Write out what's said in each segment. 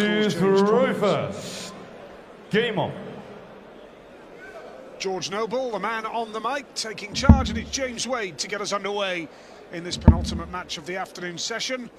to throw first. Game on. George Noble, the man on the mic, taking charge, and it's James Wade to get us underway in this penultimate match of the afternoon session.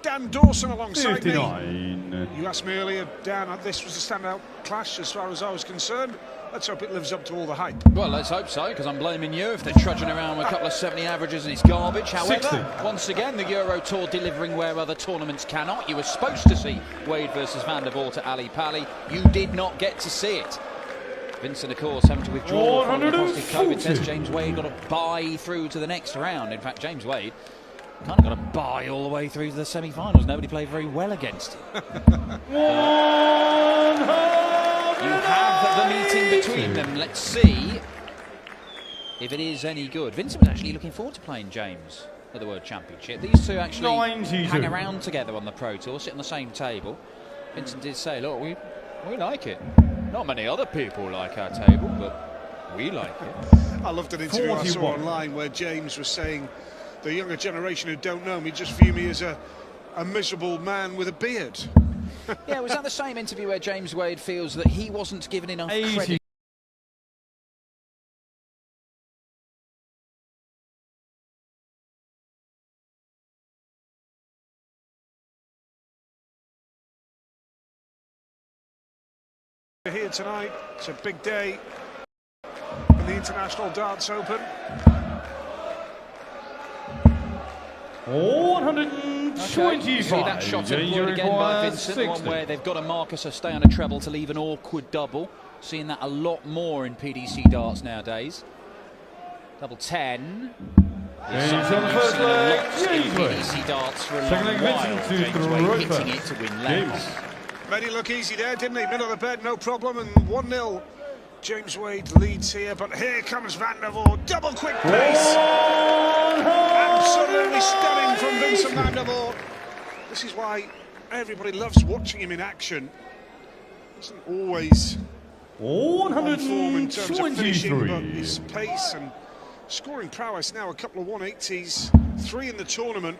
Dan Dawson alongside 59. me. You asked me earlier, Dan, this was a standout clash as far as I was concerned. Let's hope it lives up to all the hype. Well, let's hope so, because I'm blaming you if they're trudging around with a couple of 70 averages and it's garbage. However, 60. once again, the Euro Tour delivering where other tournaments cannot. You were supposed to see Wade versus Van der Voort at Ali Pali. You did not get to see it. Vincent, of course, having to withdraw from the positive COVID test. James Wade got a bye through to the next round. In fact, James Wade kind of got a bye all the way through to the semi-finals. Nobody played very well against him. You have the meeting between them. Let's see if it is any good. Vincent was actually looking forward to playing James at the World Championship. These two actually 92. hang around together on the Pro Tour, sit on the same table. Vincent did say, look, we like it. Not many other people like our table, but we like it. I loved an interview 41. I saw online where James was saying, the younger generation who don't know me just view me as a miserable man with a beard. Yeah, was that the same interview where James Wade feels that he wasn't given enough 80. credit? Here tonight, it's a big day in the International Darts Open. 125. You see that shot Danger employed again by required Vincent, 60. one where they've got a Marcus or stay on a treble to leave an awkward double. Seeing that a lot more in PDC darts nowadays. Double 10. He's Something on the you've first seen a leg. lot in James Wade. PDC darts for a Second long leg, while. Vincent to James throw Wade hitting it first. to win Game lengths. Made it look easy there, didn't he? Middle of the bed, no problem, and 1-0. James Wade leads here, but here comes Van der Voort. Double quick pace. Absolutely stunning from Vincent Van der Voort. This is why everybody loves watching him in action. Isn't always on form in terms of finishing, but his pace and scoring prowess now, a couple of 180s, 3 in the tournament.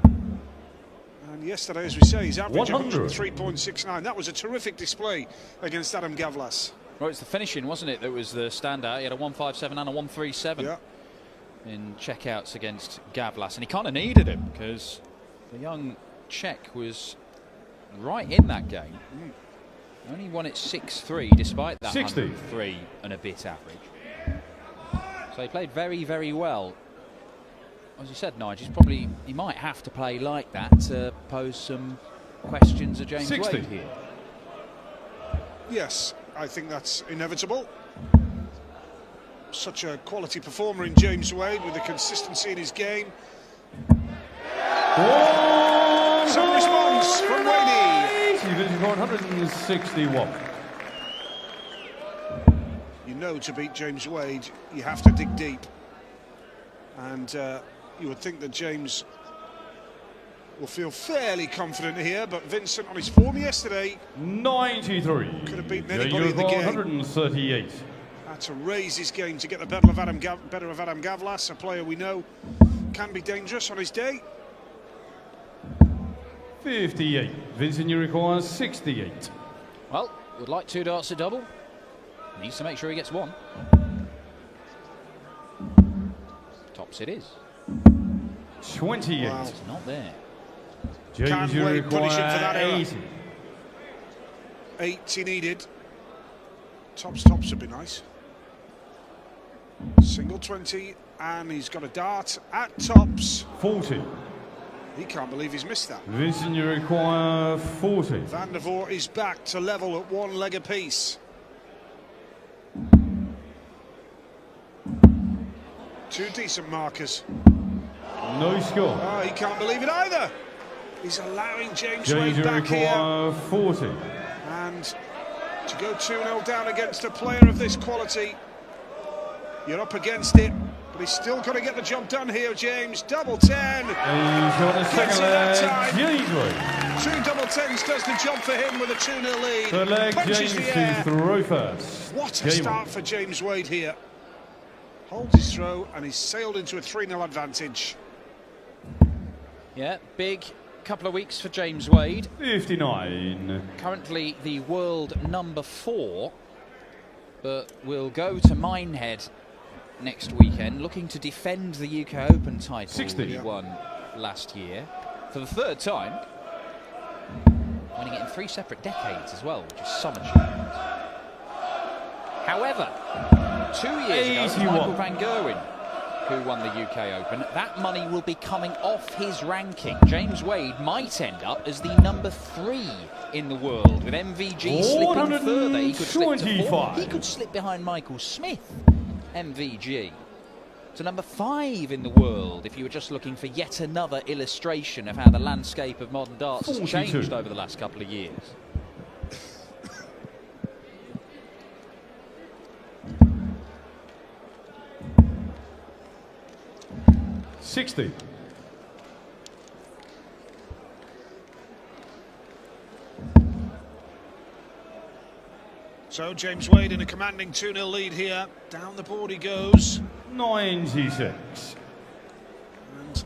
And yesterday, as we say, he's average 103.69. That was a terrific display against Adam Gavlas. Well, it's the finishing, wasn't it, that was the standout. He had a 157 and a 137 in checkouts against Gavlas, and he kind of needed him because the young Czech was right in that game. Only won it 6-3 despite that 103 and a bit average. So he played very, very well. As you said, Nigel, he might have to play like that to pose some questions of James 60. Wade here. Yes, I think that's inevitable. Such a quality performer in James Wade with the consistency in his game. Some response from Wadey. 161. You know, to beat James Wade, you have to dig deep. And you would think that James will feel fairly confident here, but Vincent on his form yesterday 93. could have beaten anybody in the game. 138. Had to raise his game to get the better of Adam Gavlas, a player we know can be dangerous on his day. 58. Vincent, you require 68. Well, would like 2 darts to double. Needs to make sure he gets 1. Tops it is. 28. Wow. It's not there. James, you Wade punish him for require that error. 80. 80 needed. Tops would be nice. Single 20, and he's got a dart at tops. 40. He can't believe he's missed that. Vincent, you require 40. Van der Voort is back to level at 1 leg apiece. 2 decent markers. No score. Oh, he can't believe it either. He's allowing James James, Wade you back here. require 40. And to go 2-0 down against a player of this quality, you're up against it, but he's still got to get the job done here, James. Double 10. He's got the Gets second it that leg. time. James Wade. 2 double 10s does the job for him with a 2-0 lead. Third leg, Punches James the to air. throw first. What a Game start on. for James Wade here. Holds his throw and he's sailed into a 3-0 advantage. Yeah, big couple of weeks for James Wade. 59. Currently the world number 4, but will go to Minehead next weekend, looking to defend the UK Open title 60. he won last year for the 3rd time, winning it in 3 separate decades as well, which is some achievement. However, 2 years ago, it was Michael van Gerwen who won the UK Open. That money will be coming off his ranking. James Wade might end up as the number 3 in the world, with MVG slipping further. He could slip to 4. He could slip behind Michael Smith, MVG, to number 5 in the world, if you were just looking for yet another illustration of how the landscape of modern darts has changed over the last couple of years. $60. So James Wade in a commanding 2-0 lead here. Down the board he goes. 96. And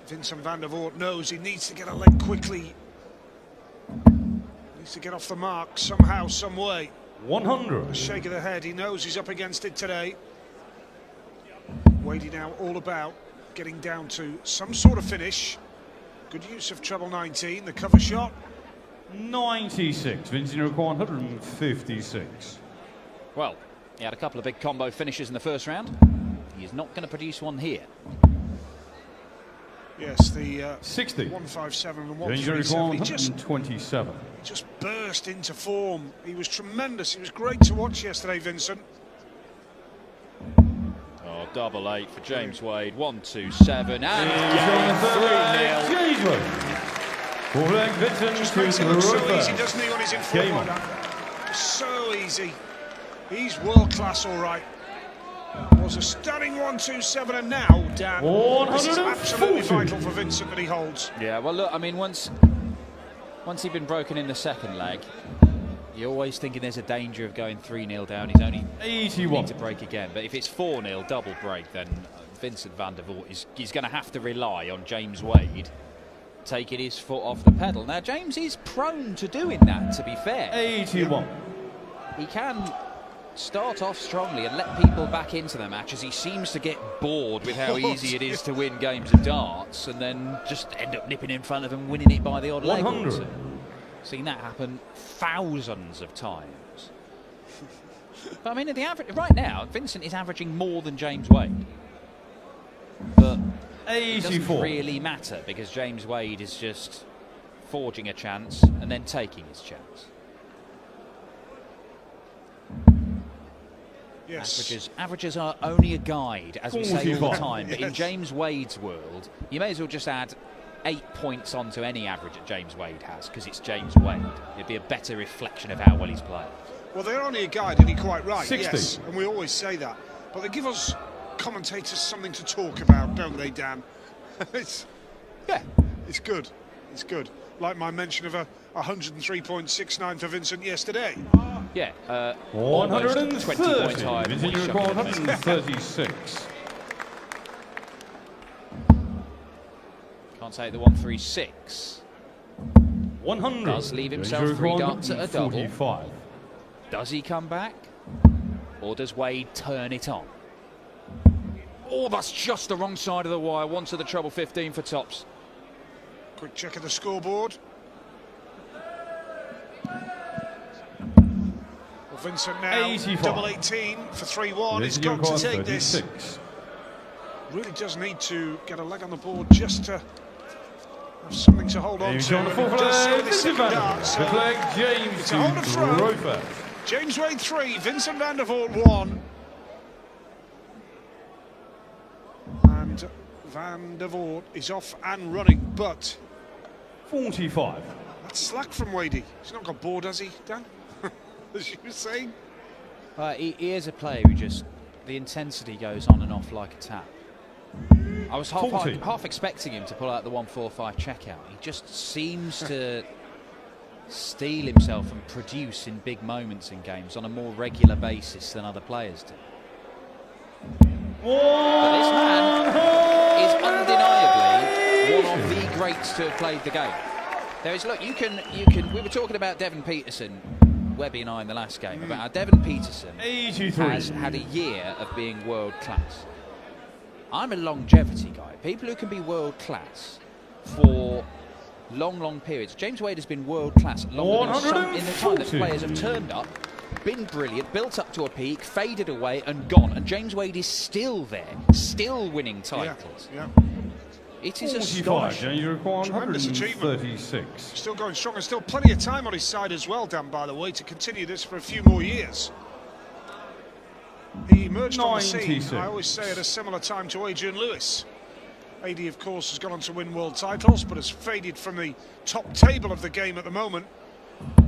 Vincent van der Voort knows he needs to get a leg quickly. Needs to get off the mark somehow, some way. 100. A shake of the head. He knows he's up against it today. Wadey now all about getting down to some sort of finish. Good use of treble 19, the cover shot. 96. Vincent, you require 156. Well, he had a couple of big combo finishes in the first round. He is not going to produce one here. Yes, the 60. 157 and Vincent, you require 127. Just burst into form. He was tremendous. He was great to watch yesterday, Vincent. Oh, double 8 for James Wade. 127 and 3-0. James Wade. Vincent Just makes it look so easy, doesn't he, when he's in form like that? So easy. He's world class, all right. Was a stunning 127, and now, Dan, this is absolutely vital for Vincent that he holds. Yeah, well, look, I mean, once he'd been broken in the second leg, you're always thinking there's a danger of going 3-0 down. He's only 81. need to break again. But if it's 4-0 double break, then Vincent van der Voort he's going to have to rely on James Wade taking his foot off the pedal. Now, James is prone to doing that, to be fair. 81. He can start off strongly and let people back into the match, as he seems to get bored with how easy it is to win games of darts, and then just end up nipping in front of them, winning it by the odd leg or two. Seen that happen thousands of times. But I mean, at the average right now, Vincent is averaging more than James Wade. But it doesn't really matter, because James Wade is just forging a chance and then taking his chance. Yes. Averages are only a guide, as we say all the time. But yes. in James Wade's world, you may as well just add 8 points onto any average that James Wade has, because it's James Wade. It'd be a better reflection of how well he's playing. Well, they're only a guide, and you're quite right. 60. Yes, and we always say that. But they give us commentators something to talk about, don't they, Dan? It's good. It's good. Like my mention of a 103.69 for Vincent yesterday. Yeah, 130. 20 points higher. Vincent, you require 136. Can't take the 136. 100. Does leave himself 3 darts at a double. 45. Does he come back? Or does Wade turn it on? Oh, that's just the wrong side of the wire. One to the treble 15 for tops. Quick check of the scoreboard. Well, Vincent now 85. double 18 for 3-1. He's got to take 36. this. Really does need to get a leg on the board just to have something to hold on to. On the And he full does so flag, with his second dart. So the flag, James it's a hold of throw. Roper. James Wade 3, Vincent van der Voort 1. And van der Voort is off and running, but 45. that's slack from Wadey. He's not got bored, has he, Dan? As you were saying. He is a player who just, the intensity goes on and off like a tap. I was half expecting him to pull out the 145 checkout. He just seems to steel himself and produce in big moments in games on a more regular basis than other players do. But this man is undeniably one of the greats to have played the game. There is, look, you can. We were talking about Devon Peterson, Webby and I in the last game, about how Devon Peterson 83. has had a year of being world class. I'm a longevity guy. People who can be world class for long periods. James Wade has been world class longer than some in the time that players have turned up, been brilliant, built up to a peak, faded away and gone. And James Wade is still there, still winning titles. Yeah. It is 45, astonishing. you require Tremendous achievement. 136. Still going strong, and still plenty of time on his side as well, Dan, by the way, to continue this for a few more years. He emerged on the scene, I always say, at a similar time to Adrian Lewis. AD, of course, has gone on to win world titles, but has faded from the top table of the game at the moment.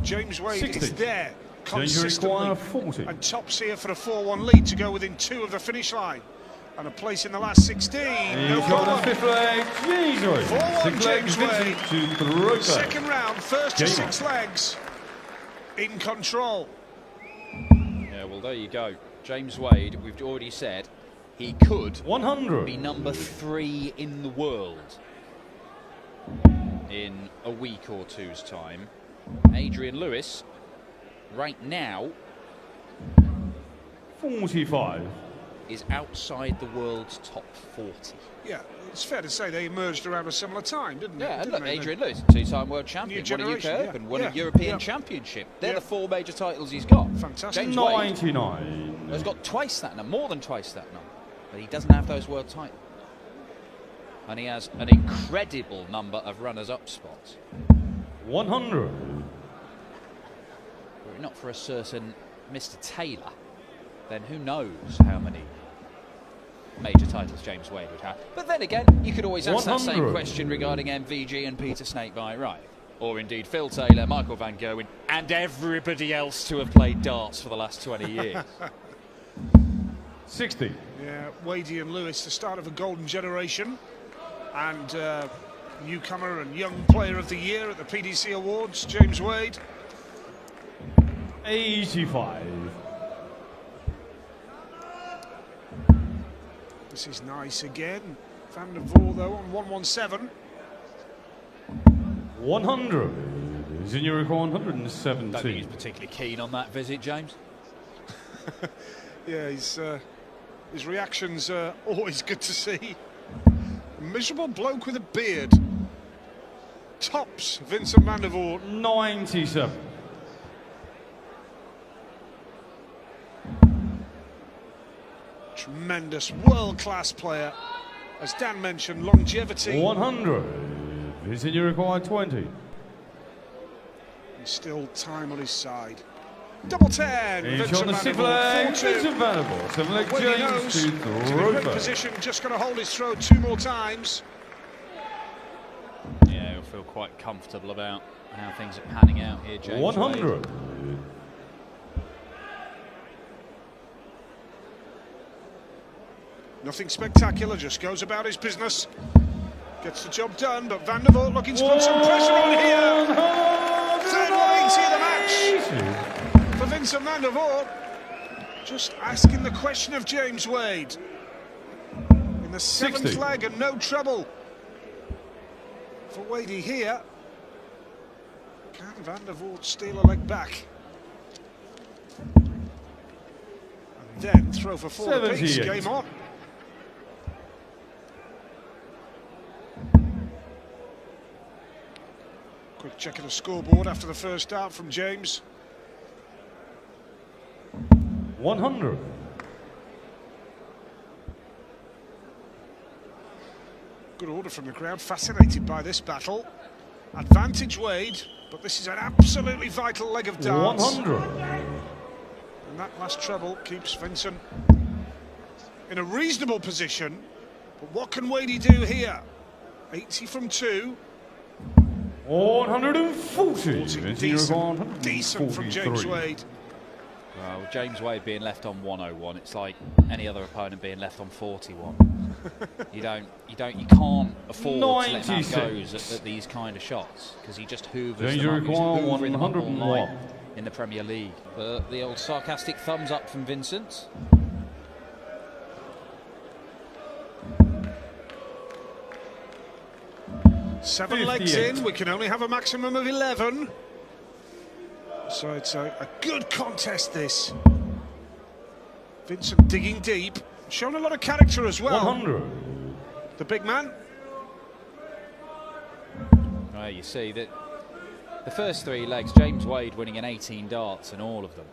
James Wade 60. is there Consistently, consistently and tops here for a 4-1 lead to go within 2 of the finish line. And a place in the last 16. No He's on the problem. fifth leg, James Wade. 4-1 Sixth leg, James Vincent Wade. to throw back. Second round, first to Game 6 legs. In control. Yeah, well, there you go. James Wade, we've already said, he could 100. be number 3 in the world in a week or two's time. Adrian Lewis, right now, 45. is outside the world's top 40. Yeah, it's fair to say they emerged around a similar time, didn't they? Yeah, and Didn't look, they? Adrian Lewis, 2-time world champion, won a UK generation, Open, yeah. won Yeah. a European Yeah. Championship. They're Yeah. the 4 major titles he's got. Fantastic. James Wade 99. has got twice that number, more than twice that number, but he doesn't have those world titles. And he has an incredible number of runners-up spots. 100. Were it not for a certain Mr. Taylor, then who knows how many major titles James Wade would have. But then again, you could always ask that same 100. question regarding MVG and Peter Snakebite Wright. Or indeed Phil Taylor, Michael Van Gerwen, and everybody else to have played darts for the last 20 years. 60. Yeah, Wadey and Lewis, the start of a golden generation. And newcomer and young player of the year at the PDC Awards, James Wade. 85. This is nice again. Van der Voort, though, on 117. 100. Zinurich Don't think he's 117. particularly keen on that visit, James. Yeah, his reactions are always good to see. A miserable bloke with a beard. Tops Vincent van der Voort. 97. Tremendous world-class player. As Dan mentioned, longevity. 100. Zinurich 20. And still time on his side. Double 10. He's Vincent on the van der sixth Voort, leg, 4-2. Vincent van der Voort. 7 leg Well, he James knows to he's in a throw great back. position, just going to hold his throw 2 more times. Yeah, he'll feel quite comfortable about how things are panning out here, James 100. Wade. Nothing spectacular, just goes about his business. Gets the job done, but Van der Voort looking to put some pressure on here. Third 180 of the match for Vincent van der Voort. Just asking the question of James Wade. In the 7th 60. leg and no trouble for Wadey here. Can Van der Voort steal a leg back? And then throw for 4 apiece. 78. Game on. Quick check of the scoreboard after the first start from James. 100. Good order from the crowd, fascinated by this battle. Advantage Wade, but this is an absolutely vital leg of darts. 100. And that last treble keeps Vincent in a reasonable position. But what can Wadey do here? 80 from 2. 140. Decent from James Wade. Well, James Wade being left on 101, it's like any other opponent being left on 41. you can't afford to let him have 96. goes at these kind of shots because he just hoovers Danger them up. He's hoovering them up all 101. night in the Premier League. But the old sarcastic thumbs up from Vincent. 7 legs in, we can only have a maximum of 11. So it's a good contest, this. Vincent digging deep, showing a lot of character as well. 100. The big man. Well, you see that the first 3 legs, James Wade winning in 18 darts in all of them.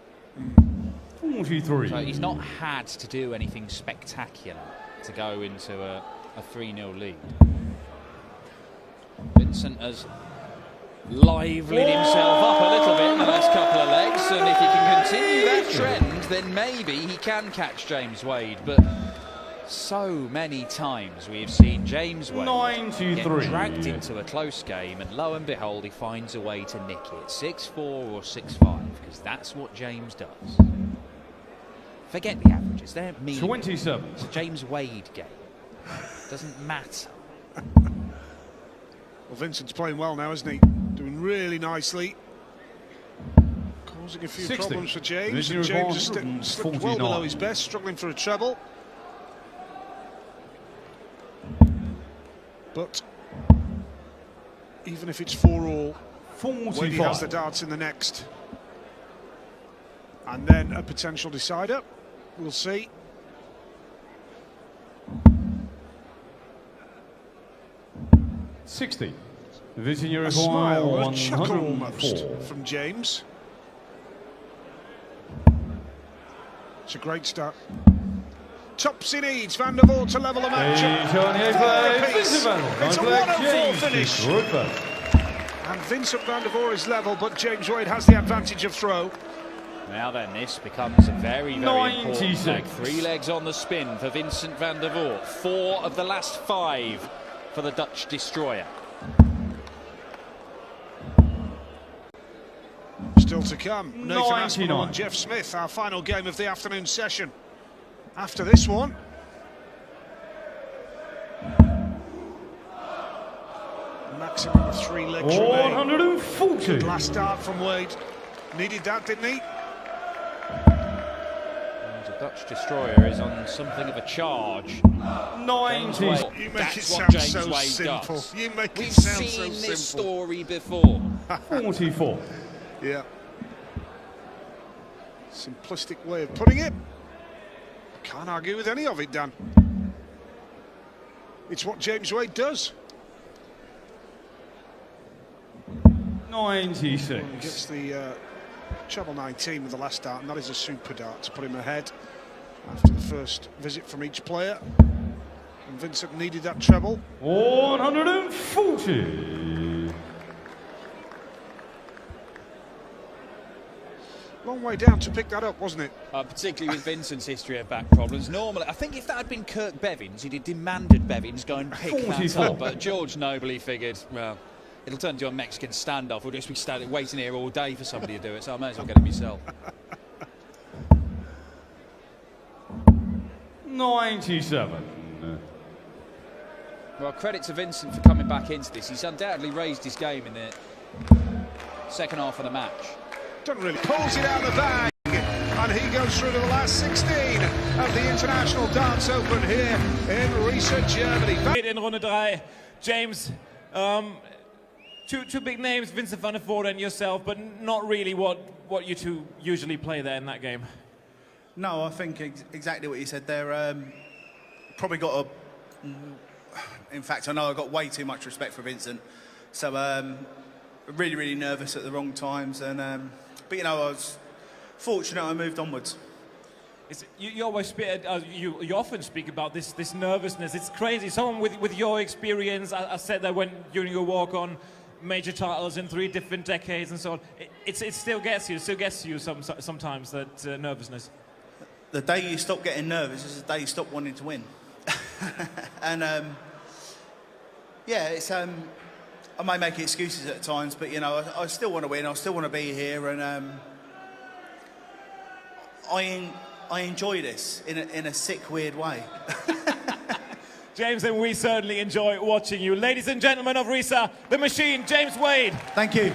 43. So he's not had to do anything spectacular to go into a 3-0 lead. Vincent has livelied himself up a little bit in the last couple of legs, and if he can continue that trend, then maybe he can catch James Wade. But so many times we have seen James Wade 93. get dragged into a close game, and lo and behold, he finds a way to nick it. 6-4 or 6-5, because that's what James does. Forget the averages, they're mean. 27. It's a James Wade game. Doesn't matter. Well, Vincent's playing well now, isn't he? Doing really nicely. Causing a few 60. problems for James. Vincent And James has slipped well 49. below his best, struggling for a treble. But even if it's 4-all, Wade has the 45. darts in the next. And then a potential decider. We'll see. $60. Vincent, you A require smile, a chuckle 104. almost from James. It's a great start. Tops he needs, Van der Voort to level the match. It's a 104 finish. And Vincent Van der Voort is level, but James Wade has the advantage of throw. Now then, this becomes a very, very 96. important leg. 3 legs on the spin for Vincent Van der Voort. 4 of the last 5 for the Dutch destroyer. Still to come. Nathan Aspinall 99. and Jeff Smith, our final game of the afternoon session. After this one. Maximum of 3 legs remain. 140. Last start from Wade. Needed that, didn't he? The Dutch destroyer is on something of a charge. 90. You make That's it what sound James so Wade simple. does. You make We've it sound so seen this simple. story before. 44. Yeah. Simplistic way of putting it. Can't argue with any of it, Dan. It's what James Wade does. 96. Gets the treble 19 with the last dart, and that is a super dart to put him ahead after the first visit from each player. And Vincent needed that treble. 140. Long way down to pick that up, wasn't it? Particularly with Vincent's history of back problems. Normally, I think if that had been Kirk Bevins, he'd have demanded Bevins go and pick that 44. up. But George nobly figured, well, it'll turn into a Mexican standoff. We'll just be waiting here all day for somebody to do it, so I may as well get it myself. 97. Well, credit to Vincent for coming back into this. He's undoubtedly raised his game in the second half of the match. Doesn't really. Pulls it out of the bag, and he goes through to the last 16 of the International Darts Open here in Riesa, Germany. In Runde 3, James, two big names, Vincent Van der Voort and yourself, but not really what you two usually play there in that game. No, I think exactly what you said there. Probably got in fact, I know I got way too much respect for Vincent, so really, really nervous at the wrong times, and but you know, I was fortunate I moved onwards. You always you often speak about this nervousness. It's crazy. Someone with your experience, I said that during your walk on major titles in 3 different decades and so on, it still gets you. It still gets you sometimes, that nervousness. The day you stop getting nervous is the day you stop wanting to win. And yeah, it's I may make excuses at times, but you know, I still want to win. I still want to be here, and I enjoy this in a sick, weird way. James, and we certainly enjoy watching you. Ladies and gentlemen of Riesa, the machine, James Wade. Thank you.